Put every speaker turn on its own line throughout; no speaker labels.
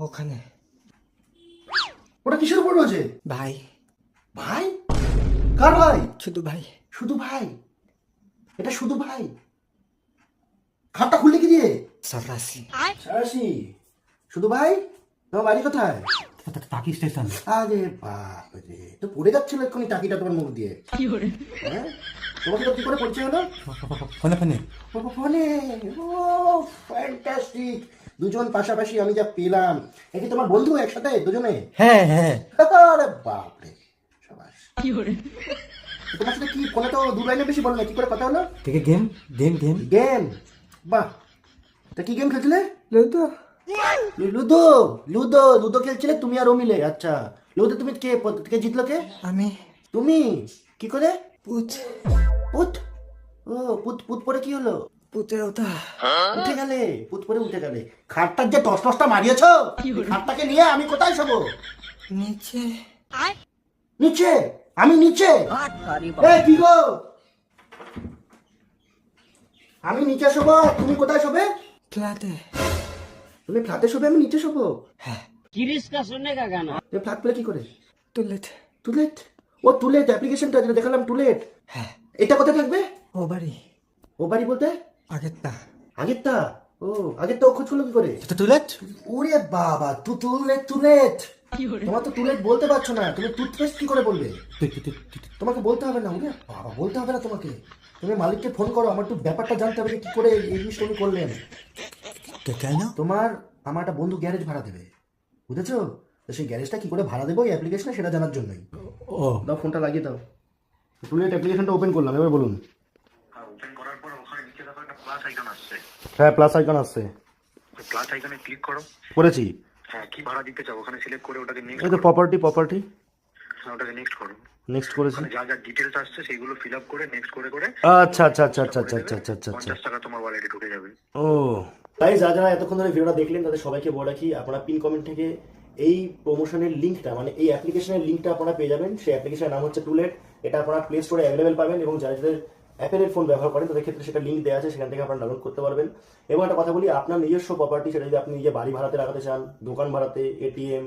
ওখানে।
ওটা কিসের উপর রয়েছে?
ভাই।
ভাই? কার ভাই?
শুধু ভাই।
শুধু ভাই? এটা শুধু ভাই? খাটটা খুললে কি দিয়ে?
সাতাশি।
সারাশি। শুধু ভাই? তোমার বাড়ি কোথায়?
টাকি স্টেশন।
আরে বাপ রে, তো পড়ে যাচ্ছিল এক্ষুনি টাকিটা তোমার মুখ দিয়ে। হ্যাঁ, তোমাকে তো কি করে পরিচয় হলো?
ফোনে ফোনে।
ফোনে। ও ফ্যান্টাস্টিক, দুজন পাশাপাশি আমি যা পেলাম। এ কি তোমার বন্ধু একসাথে দুজনে?
হ্যাঁ হ্যাঁ।
আরে বাপ রে, সাবাস। তোমার সাথে কি ফোনে তো দু লাইনে বেশি বলো না, কি করে কথা হলো?
ঠিক আছে, গেম গেম গেম
গেম? বাহ, তা কি গেম খেলছিলে?
লুডো।
লুডো? লুডো লুডো খেলছিলে তুমি আর ও মিলে? আচ্ছা, লুডো তুমি কে জিতলো? কে?
আমি।
তুমি? কি করে?
পুত।
পুত? ও পুত, পুত পরে কি হলো?
পুতে ওটা।
উঠে গেলে? পুত পরে উঠে গেলে? খাটটার যে টস টসটা মারিয়েছ, খাটটাকে নিয়ে আমি কোথায় শোবো?
নিচে।
নিচে? আমি নিচে? এই কি গো, আমি নিচে শোবো, তুমি কোথায় শোবে?
ফ্ল্যাটে।
তুমি ফ্ল্যাটে শোবে, আমি নিচে শোবো?
হ্যাঁ।
किरिस का सुनने का गाना।
তুমি ফ্ল্যাট পেলে কি করে?
টুলেট।
টুলেট? ও টুলেট অ্যাপ্লিকেশনটা যেটা দেখালাম, টুলেট।
হ্যাঁ।
এটা কোথায় থাকবে?
ও বাড়ি।
ও বাড়ি বলতে?
আগেরটা।
আগেরটা? ও আগেরটা ও খোঁজ করলো কি করে?
এটা টুলেট।
ওরে বাবা, টুলেট টুলেট। তোমার তো টুলেট বলতে পারছো না, তুমি টুথপেস্ট কি করে বলবে? তোমাকে বলতে হবে না, ওরে বাবা, বলতে হবে না তোমাকে। তুমি মালিককে ফোন করো, আমার একটু ব্যাপারটা জানতে হবে যে কি করে এই জিনিসটা উনি করলেন।
কেন?
তোমার আমার একটা বন্ধু গ্যারেজ ভাড়া দেবে, বুঝেছো? তো সেই গ্যারেজটা কি করে ভাড়া দেবো এই অ্যাপ্লিকেশনে, সেটা জানার জন্যই।
ও
দাও, ফোনটা লাগিয়ে দাও। টুলেট অ্যাপ্লিকেশনটা ওপেন করলাম, এবার বলুন।
ওপেন করার পর ওখানে নিচে দেখো একটা প্লাস আইকন আসছে।
হ্যাঁ, প্লাস আইকন আসছে।
প্লাস আইকনে ক্লিক করো।
করেছি।
হ্যাঁ, কি ভাড়া দিতে চাও ওখানে সিলেক্ট করে ওটাকে নেক্সট
এই তো
করো।
প্রপার্টি
হ্যাঁ, ওটাকে নেক্সট করো।
নেক্সট করেছি।
ওখানে যা যা ডিটেলস আসছে সেগুলো ফিল আপ করে নেক্সট করে করে
আচ্ছা আচ্ছা আচ্ছা আচ্ছা আচ্ছা আচ্ছা আচ্ছা আচ্ছা।
50 টাকা তোমার ওয়ালেটে ঢুকে যাবে।
ও তাই, যারা যারা এতক্ষণ ধরে ভিডিওটা দেখলেন তাদের সবাইকে বলে রাখি, আপনারা পিন কমেন্ট থেকে এই প্রমোশনের লিঙ্কটা, মানে এই অ্যাপ্লিকেশনের লিঙ্কটা আপনারা পেয়ে যাবেন। সেই অ্যাপ্লিকেশনের নাম হচ্ছে টুলেট। এটা আপনারা প্লে স্টোরে অ্যাভেলেবেল পাবেন, এবং যারা যাদের অ্যাপেলের ফোন ব্যবহার করেন তাদের ক্ষেত্রে সেটা লিঙ্ক দেওয়া আছে, সেখান থেকে আপনারা ডাউনলোড করতে পারবেন। এবং একটা কথা বলি, আপনার নিজস্ব প্রপার্টি, সেটা যদি আপনি নিজে বাড়ি ভাড়াতে লাগাতে চান, দোকান ভাড়াতে, এটিএম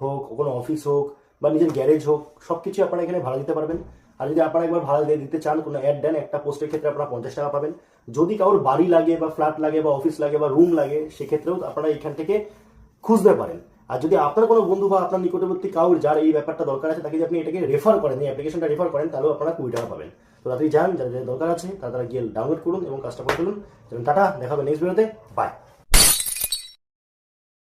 হোক, কোনো অফিস হোক, বা নিজের গ্যারেজ হোক, সব কিছু আপনারা এখানে ভাড়া দিতে পারবেন। আর যদি আপনারা একবার ভাড়া দিয়ে দিতে চান, কোনো অ্যাড দেন, একটা পোস্টের ক্ষেত্রে আপনারা 50 টাকা পাবেন। যদি কারোর বাড়ি লাগে বা ফ্ল্যাট লাগে বা অফিস লাগে বা রুম লাগে, সেক্ষেত্রেও আপনারা এখান থেকে খুঁজতে পারেন। আর যদি আপনার কোনো বন্ধু বা আপনার নিকটবর্তী কাউর যার এই ব্যাপারটা দরকার আছে, তাকে যদি আপনি এটাকে রেফার করেন, এই অ্যাপ্লিকেশনটা রেফার করেন, তাহলেও আপনারা 20 টাকা পাবেন। তো তাড়াতাড়ি যান, যাদের দরকার আছে তারা গিয়ে ডাউনলোড করুন এবং কাজটা করে ফেলুন। টাটা, দেখা হবে নেক্সট ভিডিওতে। বাই।